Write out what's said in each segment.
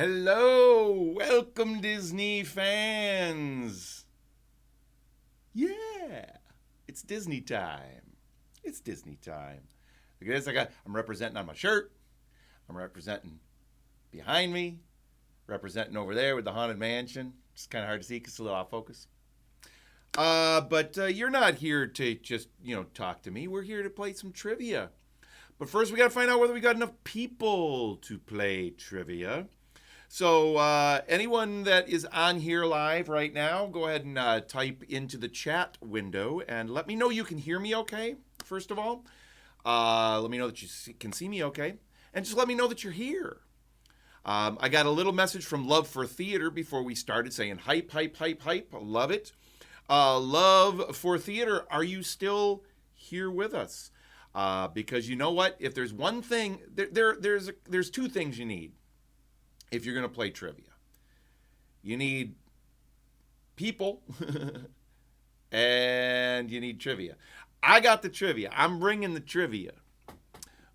Hello, welcome Disney fans. Yeah, it's Disney time. It's Disney time. Look at this. I'm representing on my shirt. I'm representing behind me. Representing over there with the Haunted Mansion. It's kind of hard to see because it's a little off focus. But you're not here to just, talk to me. We're here to play some trivia. But first, we got to find out whether we got enough people to play trivia. So anyone that is on here live right now, go ahead and type into the chat window and let me know you can hear me okay, first of all. Let me know that you can see me okay. And just let me know that you're here. I got a little message from Love for Theater before we started saying hype, hype, hype, hype. Love it. Love for Theater, are you still here with us? Because you know what? If there's one thing, there's two things you need if you're going to play trivia. You need people and you need trivia. I got the trivia. I'm bringing the trivia.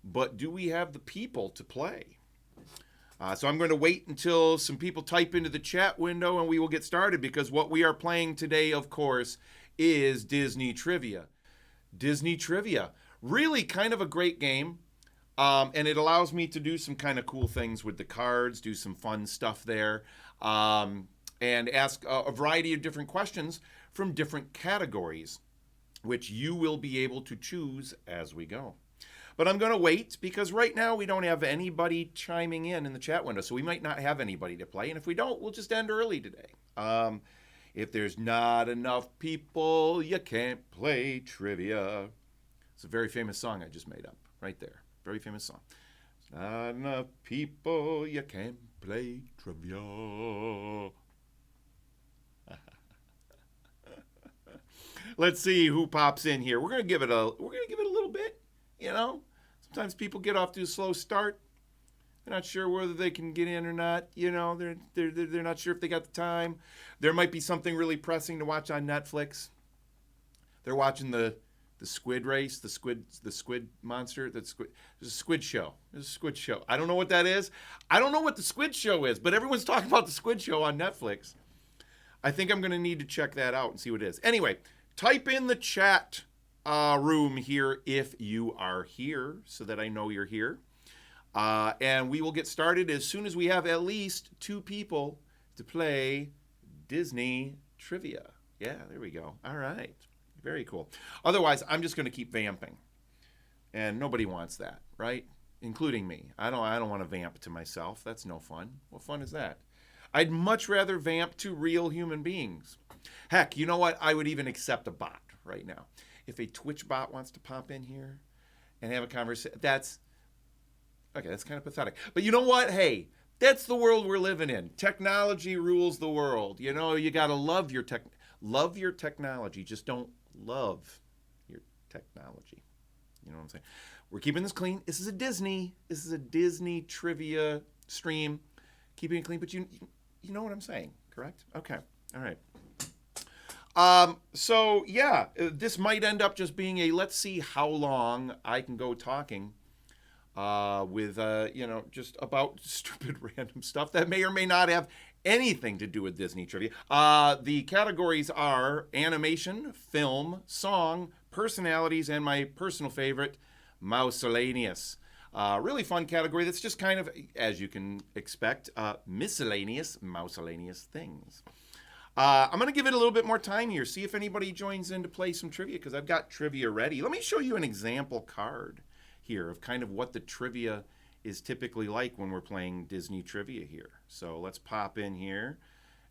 But do we have the people to play? So I'm going to wait until some people type into the chat window and we will get started, because what we are playing today, of course, is Disney Trivia. Disney Trivia. Really kind of a great game. And it allows me to do some kind of cool things with the cards, do some fun stuff there, and ask a variety of different questions from different categories, which you will be able to choose as we go. But I'm going to wait because right now we don't have anybody chiming in the chat window, so we might not have anybody to play. And if we don't, we'll just end early today. If there's not enough people, you can't play trivia. It's a very famous song I just made up right there. Very famous song. Not enough people, you can't play trivia. Let's see who pops in here. We're gonna give it a little bit. Sometimes people get off to a slow start. They're not sure whether they can get in or not. They're not sure if they got the time. There might be something really pressing to watch on Netflix. They're watching the squid race, the squid monster, there's a squid show. There's a squid show. I don't know what that is. I don't know what the squid show is, but everyone's talking about the squid show on Netflix. I think I'm going to need to check that out and see what it is. Anyway, type in the chat room here if you are here so that I know you're here. And we will get started as soon as we have at least 2 people to play Disney Trivia. Yeah, there we go. All right. Very cool. Otherwise, I'm just going to keep vamping. And nobody wants that, right? Including me. I don't want to vamp to myself. That's no fun. What fun is that? I'd much rather vamp to real human beings. Heck, you know what? I would even accept a bot right now. If a Twitch bot wants to pop in here and have a conversation, that's kind of pathetic. But you know what? Hey, that's the world we're living in. Technology rules the world. You got to love your technology. Just don't love your technology. You know what I'm saying? We're keeping this clean. This is a Disney trivia stream. Keeping it clean, but you know what I'm saying, correct? Okay. All right. So yeah, this might end up just being let's see how long I can go talking with just about stupid random stuff that may or may not have anything to do with Disney trivia. The categories are animation, film, song, personalities, and my personal favorite, miscellaneous. Really fun category that's just kind of, as you can expect, miscellaneous things. I'm going to give it a little bit more time here, see if anybody joins in to play some trivia, because I've got trivia ready. Let me show you an example card here of kind of what the trivia is typically like when we're playing Disney trivia here. So let's pop in here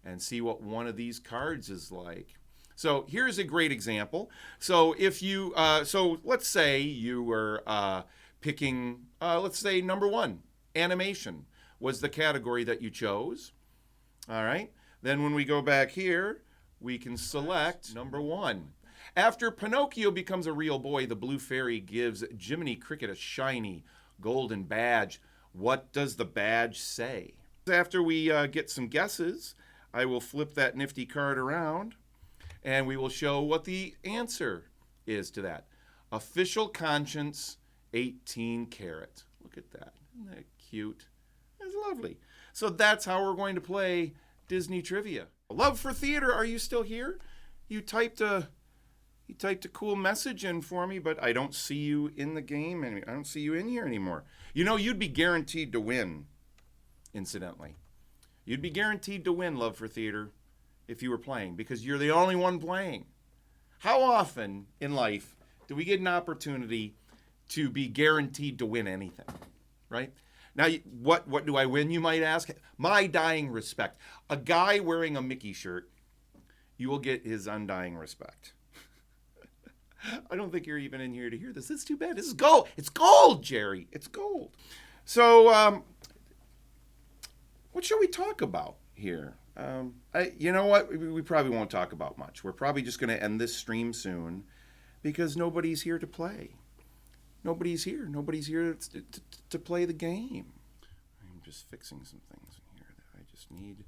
and see what one of these cards is like. So here's a great example. So if you, let's say you were picking, let's say number 1, animation was the category that you chose. All right. Then when we go back here, we can select number 1. After Pinocchio becomes a real boy, the Blue Fairy gives Jiminy Cricket a shiny golden badge. What does the badge say? After we get some guesses, I will flip that nifty card around and we will show what the answer is to that. Official Conscience 18 karat. Look at that. Isn't that cute? That's lovely. So that's how we're going to play Disney trivia. Love for Theater, are you still here? You typed a cool message in for me, but I don't see you in the game, and I don't see you in here anymore. You know, you'd be guaranteed to win, incidentally. You'd be guaranteed to win Love for Theater if you were playing, because you're the only one playing. How often in life do we get an opportunity to be guaranteed to win anything, right? Now, what do I win, you might ask? My dying respect. A guy wearing a Mickey shirt, you will get his undying respect. I don't think you're even in here to hear this. It's too bad. This is gold. It's gold, Jerry. It's gold. So, what shall we talk about here? You know what? We probably won't talk about much. We're probably just going to end this stream soon because nobody's here to play. Nobody's here. Nobody's here to play the game. I'm just fixing some things in here that I just need.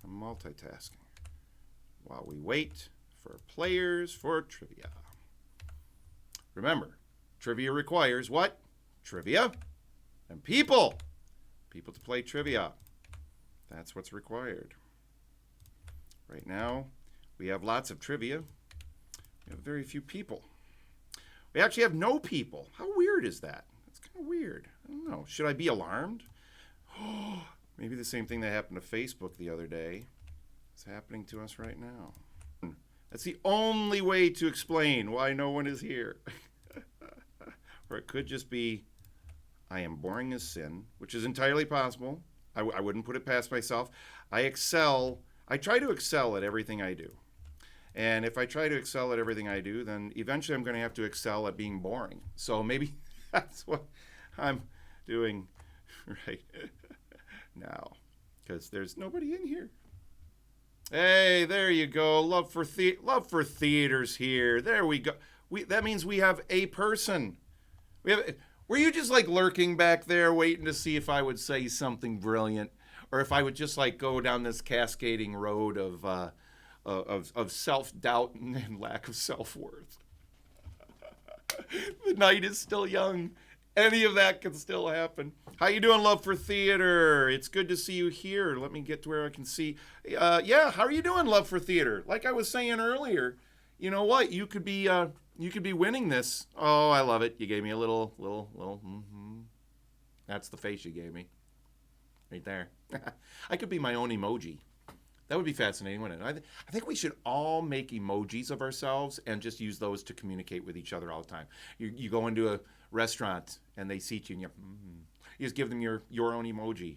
I'm multitasking while we wait for players for trivia. Remember, trivia requires what? Trivia and people. People to play trivia. That's what's required. Right now, we have lots of trivia. We have very few people. We actually have no people. How weird is that? That's kind of weird. I don't know. Should I be alarmed? Oh, maybe the same thing that happened to Facebook the other day is happening to us right now. That's the only way to explain why no one is here. Or it could just be, I am boring as sin, which is entirely possible. I wouldn't put it past myself. I try to excel at everything I do. And if I try to excel at everything I do, then eventually I'm going to have to excel at being boring. So maybe that's what I'm doing right now, because there's nobody in here. Hey, there you go. Love for Theater's here. There we go. That means we have a person. Were you just like lurking back there waiting to see if I would say something brilliant, or if I would just like go down this cascading road of self-doubt and lack of self-worth? The night is still young. Any of that can still happen. How you doing, Love for Theater? It's good to see you here. Let me get to where I can see. Yeah, how are you doing, Love for Theater? Like I was saying earlier, you know what? You could be winning this. Oh, I love it. You gave me a little. Mm-hmm. That's the face you gave me, right there. I could be my own emoji. That would be fascinating, wouldn't it? I think we should all make emojis of ourselves and just use those to communicate with each other all the time. You go into a restaurant and they seat you and you just give them your own emoji.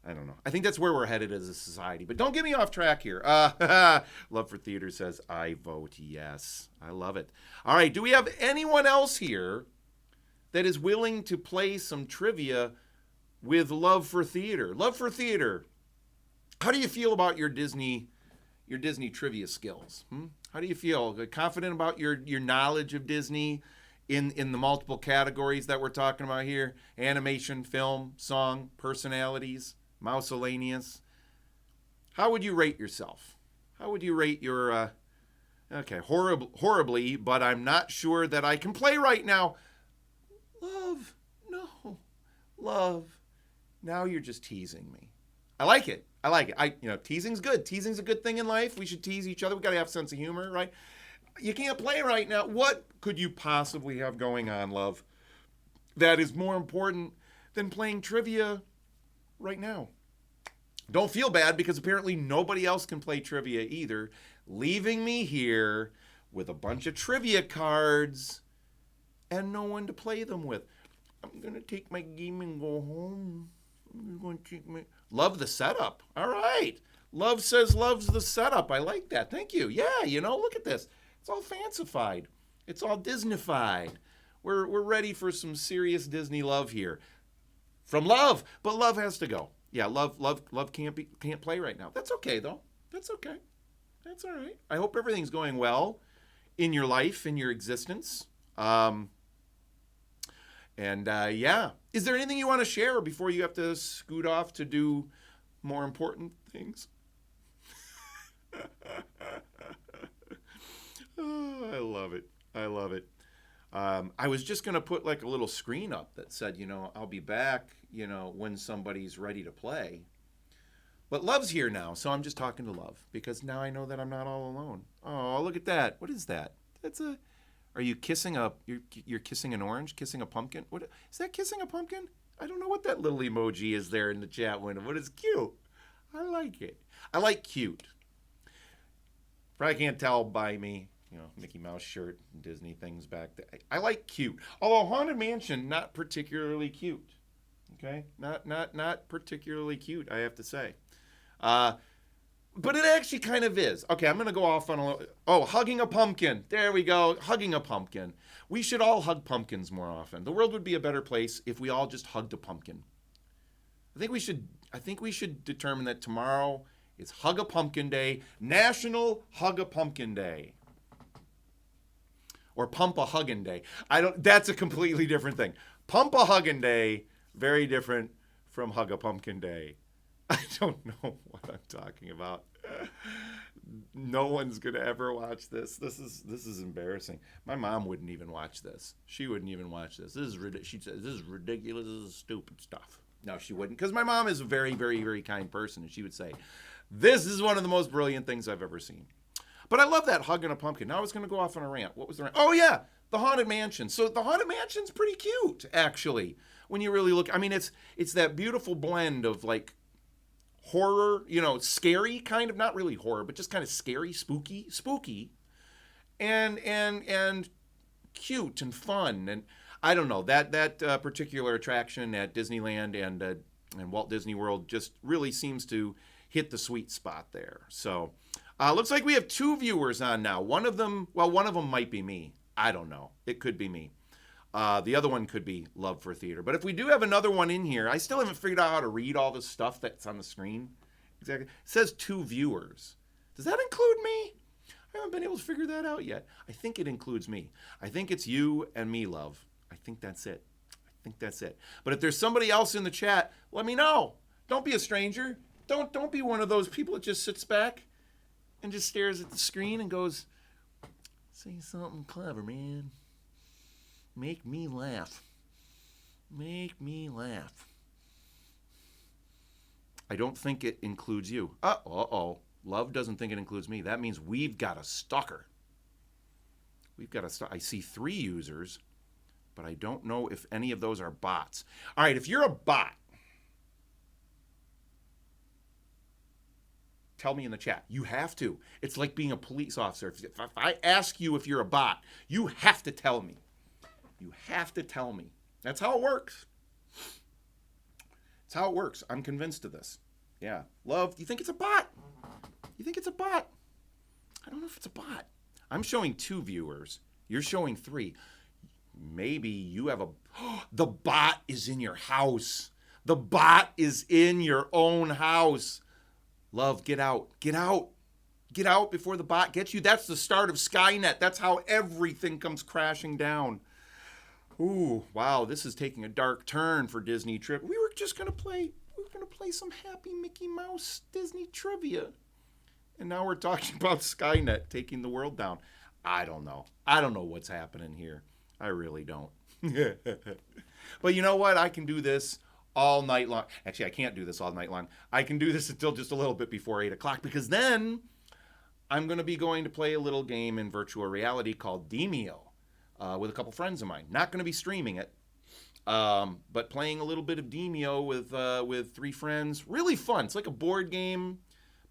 I don't know. I think that's where we're headed as a society. But don't get me off track here. Love for Theater says, I vote yes. I love it. All right. Do we have anyone else here that is willing to play some trivia with Love for Theater? Love for Theater. How do you feel about your Disney trivia skills? How do you feel? Confident about your knowledge of Disney in the multiple categories that we're talking about here? Animation, film, song, personalities, miscellaneous. How would you rate yourself? How would you rate your, horribly, but I'm not sure that I can play right now. Love, no. Love, now you're just teasing me. I like it. Teasing's good. Teasing's a good thing in life. We should tease each other. We got to have a sense of humor, right? You can't play right now. What could you possibly have going on, Love, that is more important than playing trivia right now? Don't feel bad, because apparently nobody else can play trivia either, leaving me here with a bunch of trivia cards and no one to play them with. I'm going to take my game and go home. I'm going to take my... Love the setup. All right. Love says loves the setup. I like that. Thank you. Yeah, look at this. It's all fancified. It's all Disneyfied. We're ready for some serious Disney love here. From Love. But Love has to go. Yeah, Love can't play right now. That's okay, though. That's okay. That's all right. I hope everything's going well in your life, in your existence. Yeah. Is there anything you want to share before you have to scoot off to do more important things? Oh, I love it. I was just going to put like a little screen up that said, I'll be back, when somebody's ready to play. But Love's here now, so I'm just talking to Love because now I know that I'm not all alone. Oh, look at that. What is that? Are you kissing you're kissing an orange, kissing a pumpkin? What is that, kissing a pumpkin? I don't know what that little emoji is there in the chat window. What is cute? I like it. I like cute. Probably can't tell by me, Mickey Mouse shirt, Disney things back there. I like cute. Although Haunted Mansion, not particularly cute. Okay? Not particularly cute, I have to say. But it actually kind of is. Okay, I'm going to go off on a little... Oh, hugging a pumpkin. There we go. Hugging a pumpkin. We should all hug pumpkins more often. The world would be a better place if we all just hugged a pumpkin. I think we should determine that tomorrow is Hug a Pumpkin Day, National Hug a Pumpkin Day. Or Pump a Huggin' Day. That's a completely different thing. Pump a Huggin' Day, very different from Hug a Pumpkin Day. I don't know what I'm talking about. No one's gonna ever watch this. This is embarrassing. My mom wouldn't even watch this. She wouldn't even watch this. She says this is ridiculous. This is stupid stuff. No, she wouldn't, because my mom is a very, very, very kind person, and she would say, "This is one of the most brilliant things I've ever seen." But I love that hugging a pumpkin. Now I was gonna go off on a rant. What was the rant? Oh yeah, the Haunted Mansion. So the Haunted Mansion's pretty cute, actually, when you really look. I mean, it's that beautiful blend of like horror, scary kind of, not really horror, but just kind of scary, spooky, and cute and fun. And I don't know, that particular attraction at Disneyland and Walt Disney World just really seems to hit the sweet spot there. So looks like we have 2 viewers on now. One of them might be me. I don't know. It could be me. The other one could be Love for Theater. But if we do have another one in here, I still haven't figured out how to read all the stuff that's on the screen. Exactly. It says 2 viewers. Does that include me? I haven't been able to figure that out yet. I think it includes me. I think it's you and me, Love. I think that's it. But if there's somebody else in the chat, let me know. Don't be a stranger. Don't be one of those people that just sits back and just stares at the screen and goes, "Say something clever, man. Make me laugh. Make me laugh." I don't think it includes you. Uh-oh. Love doesn't think it includes me. That means we've got a stalker. I see 3 users, but I don't know if any of those are bots. All right, if you're a bot, tell me in the chat. You have to. It's like being a police officer. If I ask you if you're a bot, you have to tell me. You have to tell me. That's how it works. It's how it works. I'm convinced of this. Yeah. Love, you think it's a bot? You think it's a bot? I don't know if it's a bot. I'm showing 2 viewers. You're showing 3. Maybe you have the bot is in your house. The bot is in your own house. Love, get out. Get out. Get out before the bot gets you. That's the start of Skynet. That's how everything comes crashing down. Ooh, wow, this is taking a dark turn for Disney Trip. We were just gonna play some happy Mickey Mouse Disney trivia. And now we're talking about Skynet taking the world down. I don't know. I don't know what's happening here. I really don't. But you know what? I can do this all night long. Actually, I can't do this all night long. I can do this until just a little bit before 8 o'clock, because then I'm going to be going to play a little game in virtual reality called Demio. With a couple friends of mine. Not going to be streaming it, but playing a little bit of Demio with 3 friends. Really fun. It's like a board game,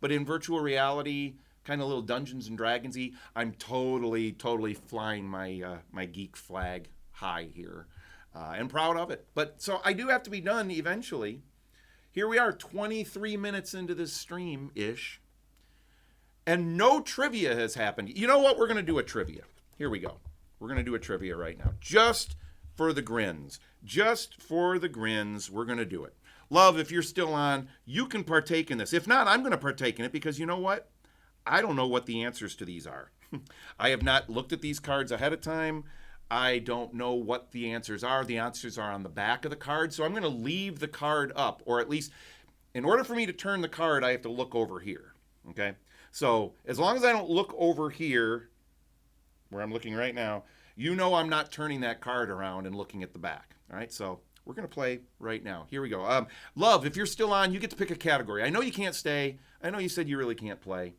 but in virtual reality, kind of little Dungeons and Dragons-y. I'm totally flying my geek flag high here, and proud of it. But so I do have to be done eventually. Here we are, 23 minutes into this stream-ish, and no trivia has happened. You know what? We're going to do a trivia. Here we go. We're going to do a trivia right now. Just for the grins. Just for the grins, we're going to do it. Love, if you're still on, you can partake in this. If not, I'm going to partake in it, because you know what? I don't know what the answers to these are. I have not looked at these cards ahead of time. I don't know what the answers are. The answers are on the back of the card. So I'm going to leave the card up, or at least in order for me to turn the card, I have to look over here. Okay? So as long as I don't look over here, where I'm looking right now, you know I'm not turning that card around and looking at the back. All right, so we're going to play right now. Here we go. Love, if you're still on, you get to pick a category. I know you can't stay. I know you said you really can't play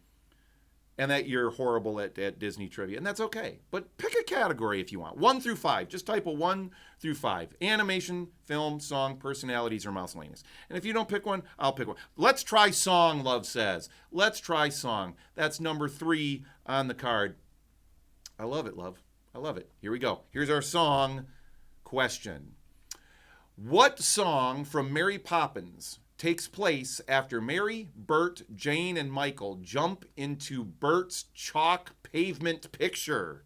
and that you're horrible at Disney trivia, and that's okay. But pick a category if you want. 1 through 5. Just type a 1 through 5. Animation, film, song, personalities, or miscellaneous. And if you don't pick one, I'll pick one. Let's try song, Love says. Let's try song. That's number 3 on the card. I love it, Love. I love it. Here we go. Here's our song question. What song from Mary Poppins takes place after Mary, Bert, Jane, and Michael jump into Bert's chalk pavement picture?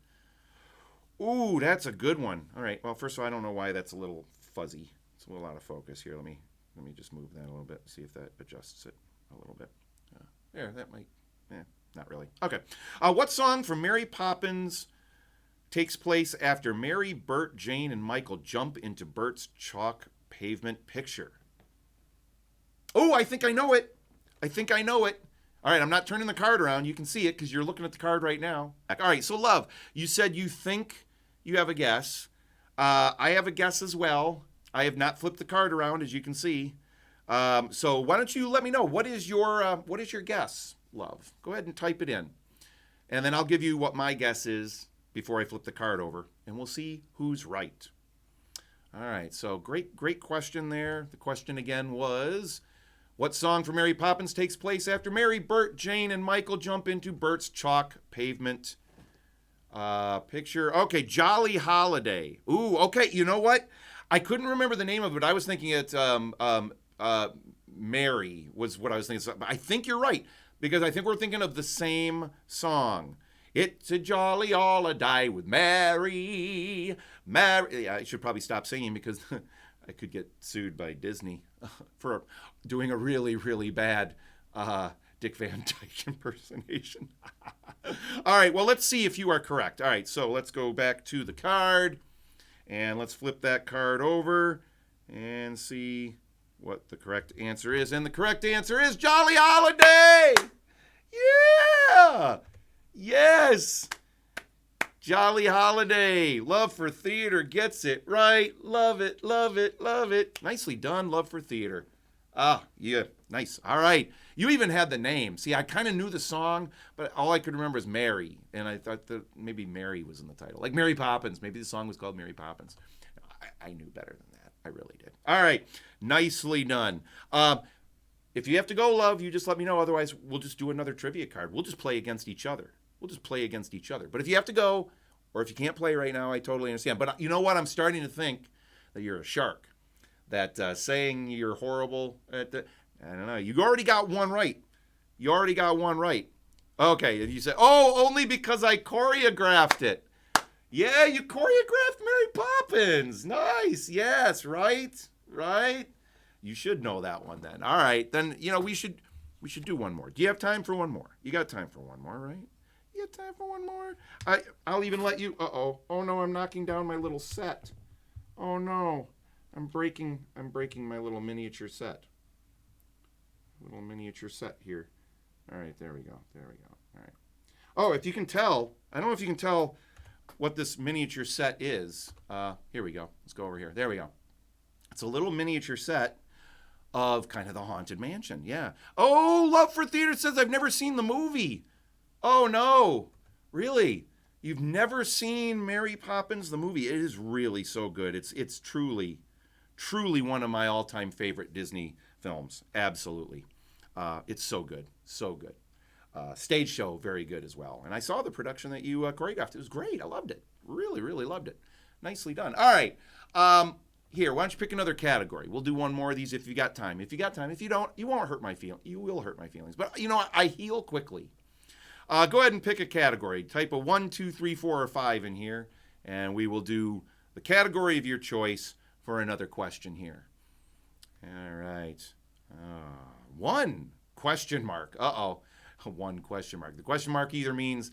Ooh, that's a good one. All right. Well, first of all, I don't know why that's a little fuzzy. It's a little out of focus here. Let me just move that a little bit, see if that adjusts it a little bit. There, that might, not really. Okay. What song from Mary Poppins takes place after Mary, Bert, Jane, and Michael jump into Bert's chalk pavement picture? Oh, I think I know it. All right, I'm not turning the card around. You can see it because you're looking at the card right now. All right, so Love, you said you think you have a guess. I have a guess as well. I have not flipped the card around, as you can see. So why don't you let me know, what is your guess, Love? Go ahead and type it in. And then I'll give you what my guess is before I flip the card over, and we'll see who's right. All right, so great question there. The question again was, what song from Mary Poppins takes place after Mary, Bert, Jane, and Michael jump into Bert's chalk pavement picture? Okay, Jolly Holiday. Ooh, okay, you know what? I couldn't remember the name of it. I was thinking it, Mary was what I was thinking. I think you're right, because I think we're thinking of the same song. It's a jolly holiday with Mary. Yeah, I should probably stop singing because I could get sued by Disney for doing a really, really bad Dick Van Dyke impersonation. All right, well, let's see if you are correct. All right, so let's go back to the card, and let's flip that card over and see what the correct answer is. And the correct answer is Jolly Holiday! Yeah! Yes! Jolly Holiday. Love for Theater gets it right. Love it, love it, love it. Nicely done, Love for Theater. Ah, yeah, nice. All right. You even had the name. See, I kind of knew the song, but all I could remember is Mary. And I thought that maybe Mary was in the title. Like Mary Poppins. Maybe the song was called Mary Poppins. I knew better than that. I really did. All right. Nicely done. If you have to go, Love, you just let me know. Otherwise, we'll just do another trivia card. We'll just play against each other. But if you have to go, or if you can't play right now, I totally understand. But you know what? I'm starting to think that you're a shark. That saying you're horrible at the, I don't know. You already got one right. Okay, and you said, oh, only because I choreographed it. Yeah, you choreographed Mary Poppins. Nice. Yes, right. You should know that one then. All right, then, we should do one more. Do you have time for one more? You got time for one more, right? You got time for one more? I'll even let you, oh no, I'm knocking down my little set. Oh no, I'm breaking my little miniature set. Here. All right, there we go. All right. Oh, if you can tell, I don't know if you can tell what this miniature set is. Here we go. Let's go over here. There we go. It's a little miniature set of kind of the Haunted Mansion. Yeah. Oh, Love for Theater says I've never seen the movie. Oh, no. Really? You've never seen Mary Poppins, the movie? It is really so good. It's truly one of my all-time favorite Disney films. Absolutely. It's so good. Stage show, very good as well. And I saw the production that you choreographed. It was great. I loved it. Really, really loved it. Nicely done. All right. Here, why don't you pick another category? We'll do one more of these if you got time. If you don't, you won't hurt my feelings. You will hurt my feelings. But, I heal quickly. Go ahead and pick a category. Type a 1, 2, 3, 4, or 5 in here, and we will do the category of your choice for another question here. All right. 1 question mark. Uh-oh. 1 question mark. The question mark either means,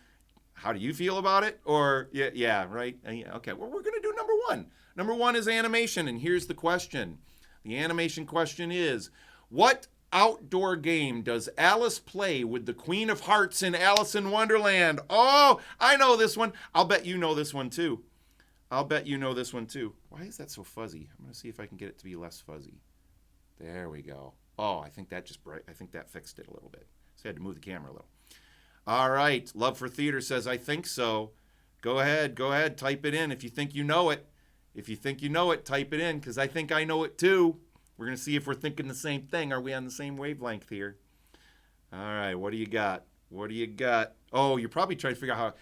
how do you feel about it? Or, yeah, right? Okay, well, we're going to do number 1. Number 1 is animation, and here's the question. The animation question is, what outdoor game does Alice play with the Queen of Hearts in Alice in Wonderland? Oh, I know this one. I'll bet you know this one too. Why is that so fuzzy? I'm going to see if I can get it to be less fuzzy. There we go. Oh, I think that fixed it a little bit. So I had to move the camera a little. All right. Love for Theater says, I think so. Go ahead. Type it in if you think you know it. Type it in, because I think I know it too. We're going to see if we're thinking the same thing. Are we on the same wavelength here? All right. What do you got? Oh, you're probably trying to figure out how,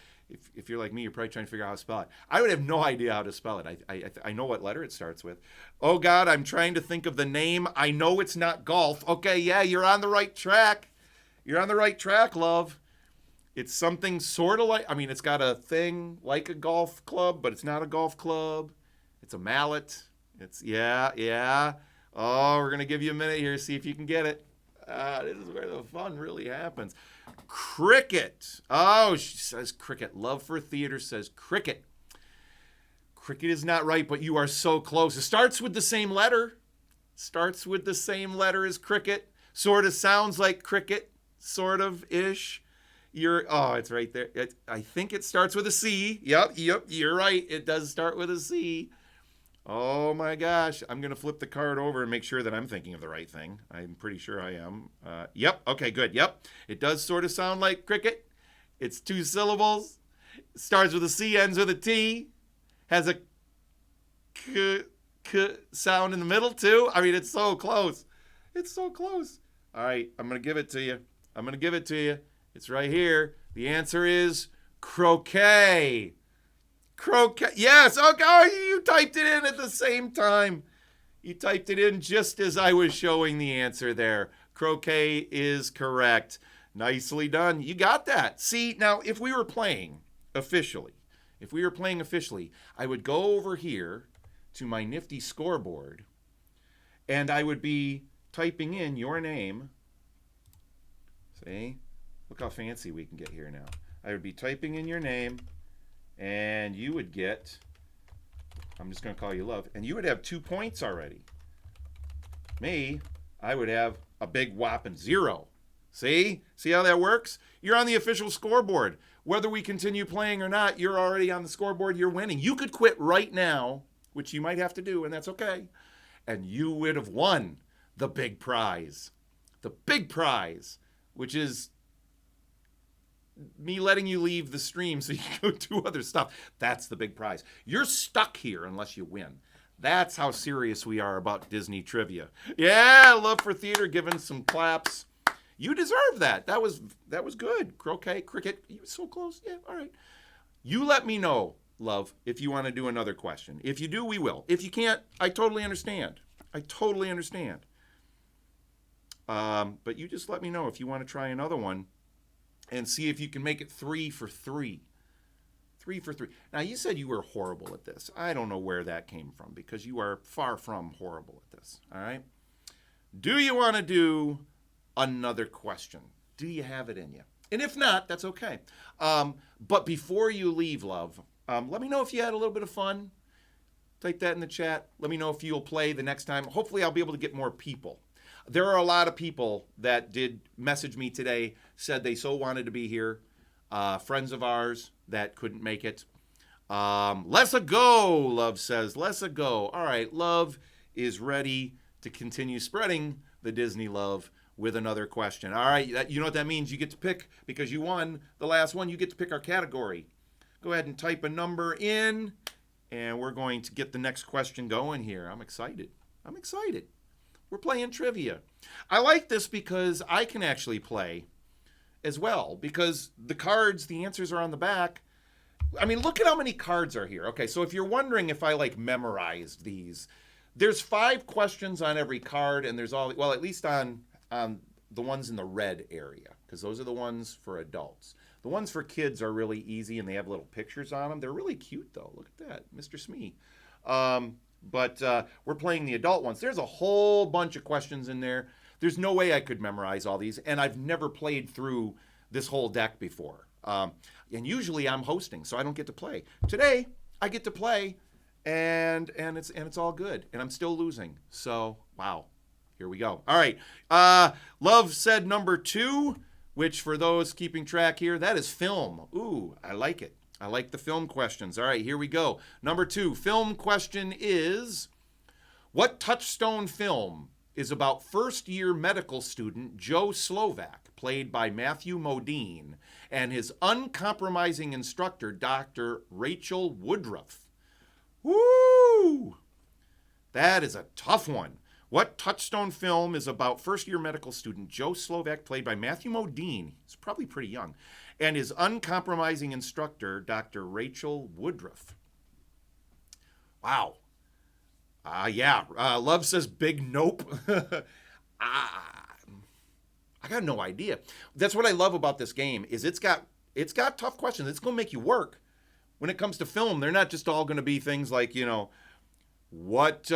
if you're like me, you're probably trying to figure out how to spell it. I would have no idea how to spell it. I know what letter it starts with. Oh, God, I'm trying to think of the name. I know it's not golf. Okay, yeah, you're on the right track. Love. It's something sort of like, it's got a thing like a golf club, but it's not a golf club. It's a mallet. Yeah. Oh, we're going to give you a minute here, see if you can get it. This is where the fun really happens. Cricket. Oh, she says cricket. Love for Theater says cricket. Cricket is not right, but you are so close. It starts with the same letter. As cricket. Sort of sounds like cricket. Sort of-ish. It's right there. I think it starts with a C. Yep, you're right. It does start with a C. Oh my gosh. I'm going to flip the card over and make sure that I'm thinking of the right thing. I'm pretty sure I am. Yep. Okay, good. Yep. It does sort of sound like cricket. It's 2 syllables. Starts with a C, ends with a T. Has a k sound in the middle too. It's so close. All right. I'm going to give it to you. It's right here. The answer is croquet. Yes. Okay. Oh, you typed it in at the same time. You typed it in just as I was showing the answer there. Croquet is correct. Nicely done. You got that. See, now, if we were playing officially, I would go over here to my nifty scoreboard, and I would be typing in your name. See? Look how fancy we can get here now. I would be typing in your name, and you would get, I'm just going to call you Love, and you would have 2 points already. Me, I would have a big whopping 0. See how that works? You're on the official scoreboard. Whether we continue playing or not, you're already on the scoreboard. You're winning. You could quit right now, which you might have to do, and that's okay. And you would have won the big prize. The big prize, which is me letting you leave the stream so you can go do other stuff. That's the big prize. You're stuck here unless you win. That's how serious we are about Disney trivia. Yeah, Love for Theater giving some claps. You deserve that. That was good. Croquet, cricket, you were so close. Yeah, all right. You let me know, Love, if you want to do another question. If you do, we will. If you can't, I totally understand. But you just let me know if you want to try another one and see if you can make it 3 for 3. 3 for 3. Now, you said you were horrible at this. I don't know where that came from, because you are far from horrible at this. All right? Do you want to do another question? Do you have it in you? And if not, that's okay. But before you leave, Love, let me know if you had a little bit of fun. Type that in the chat. Let me know if you'll play the next time. Hopefully, I'll be able to get more people. There are a lot of people that did message me today, said they so wanted to be here. Friends of ours that couldn't make it. Let's go, Love says. Let's go. All right, Love is ready to continue spreading the Disney love with another question. All right, you know what that means? You get to pick, because you won the last one, you get to pick our category. Go ahead and type a number in, and we're going to get the next question going here. I'm excited. We're playing trivia. I like this because I can actually play as well, because the cards, the answers are on the back. Look at how many cards are here. Okay, so if you're wondering if I memorized these, there's 5 questions on every card, and there's at least on the ones in the red area, because those are the ones for adults. The ones for kids are really easy, and they have little pictures on them. They're really cute, though. Look at that, Mr. Smee. But we're playing the adult ones. There's a whole bunch of questions in there. There's no way I could memorize all these, and I've never played through this whole deck before. And usually I'm hosting, so I don't get to play. Today, I get to play, and it's all good, and I'm still losing. So, wow. Here we go. All right. Love said number 2, which for those keeping track here, that is film. Ooh, I like it. I like the film questions. All right, here we go. Number 2, film question is, what Touchstone film is about first-year medical student Joe Slovak, played by Matthew Modine, and his uncompromising instructor, Dr. Rachel Woodruff? Woo! That is a tough one. What Touchstone film is about first-year medical student Joe Slovak, played by Matthew Modine, he's probably pretty young, and his uncompromising instructor, Dr. Rachel Woodruff? Wow. Yeah. Love says big nope. I got no idea. That's what I love about this game is it's got tough questions. It's going to make you work. When it comes to film, they're not just all going to be things like, what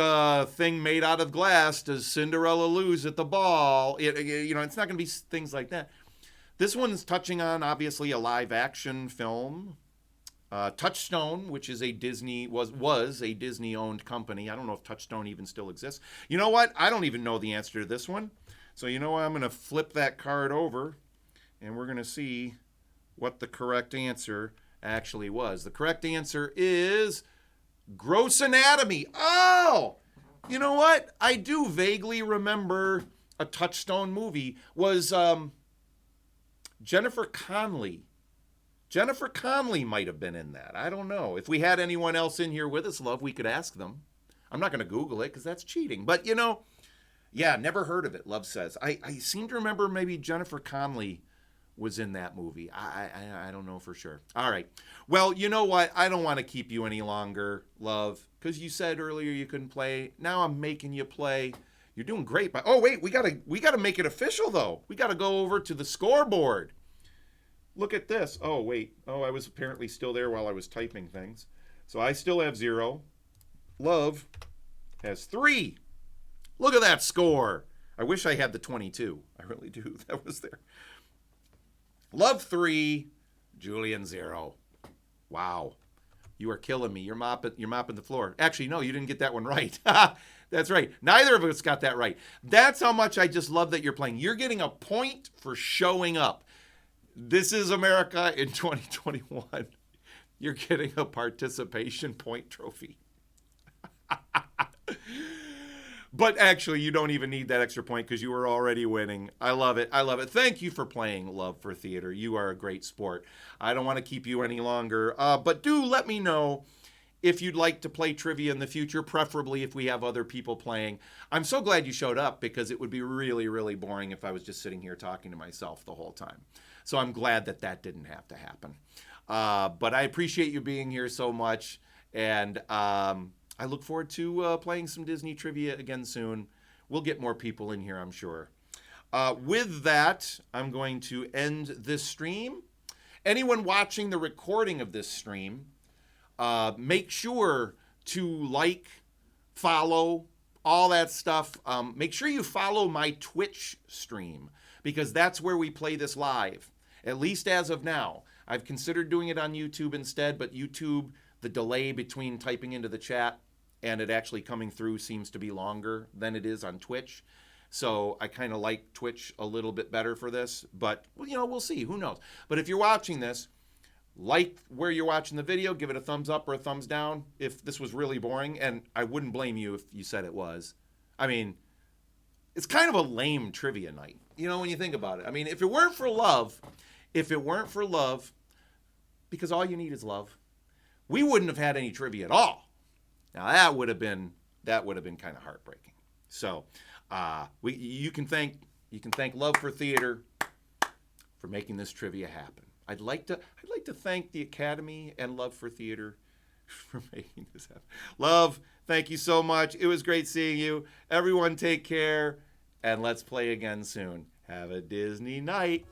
thing made out of glass does Cinderella lose at the ball? It's not going to be things like that. This one's touching on, obviously, a live-action film. Touchstone, which is was a Disney-owned company. I don't know if Touchstone even still exists. You know what? I don't even know the answer to this one. So you know what? I'm going to flip that card over, and we're going to see what the correct answer actually was. The correct answer is Gross Anatomy. Oh! You know what? I do vaguely remember a Touchstone movie. Was Jennifer Connelly. Jennifer Connelly might have been in that. I don't know. If we had anyone else in here with us, Love, we could ask them. I'm not going to Google it because that's cheating. But, yeah, never heard of it, Love says. I seem to remember maybe Jennifer Connelly was in that movie. I don't know for sure. All right. Well, you know what? I don't want to keep you any longer, Love, because you said earlier you couldn't play. Now I'm making you play. You're doing great. But, oh, wait, we gotta make it official, though. We got to go over to the scoreboard. Look at this. Oh, wait. Oh, I was apparently still there while I was typing things. So I still have 0. Love has 3. Look at that score. I wish I had the 22. I really do. That was there. Love 3, Julian 0. Wow. You are killing me. You're mopping the floor. Actually, no, you didn't get that one right. That's right. Neither of us got that right. That's how much I just love that you're playing. You're getting a point for showing up. This is America in 2021. You're getting a participation point trophy. But actually, you don't even need that extra point because you were already winning. I love it. I love it. Thank you for playing Love for Theater. You are a great sport. I don't want to keep you any longer. But do let me know if you'd like to play trivia in the future, preferably if we have other people playing. I'm so glad you showed up because it would be really, really boring if I was just sitting here talking to myself the whole time. So I'm glad that didn't have to happen. But I appreciate you being here so much. And I look forward to playing some Disney trivia again soon. We'll get more people in here, I'm sure. With that, I'm going to end this stream. Anyone watching the recording of this stream, make sure to like, follow, all that stuff. Make sure you follow my Twitch stream because that's where we play this live, at least as of now. I've considered doing it on YouTube instead, but YouTube, the delay between typing into the chat and it actually coming through seems to be longer than it is on Twitch. So I kind of like Twitch a little bit better for this, but we'll see. Who knows? But if you're watching this, like where you're watching the video, give it a thumbs up or a thumbs down if this was really boring, and I wouldn't blame you if you said it was. I mean, it's kind of a lame trivia night, when you think about it. I mean, if it weren't for love, because all you need is love, we wouldn't have had any trivia at all. Now that would have been kind of heartbreaking. So you can thank Love for Theater for making this trivia happen. I'd like to thank the Academy and Love for Theater for making this happen. Love, thank you so much. It was great seeing you. Everyone take care, and let's play again soon. Have a Disney night.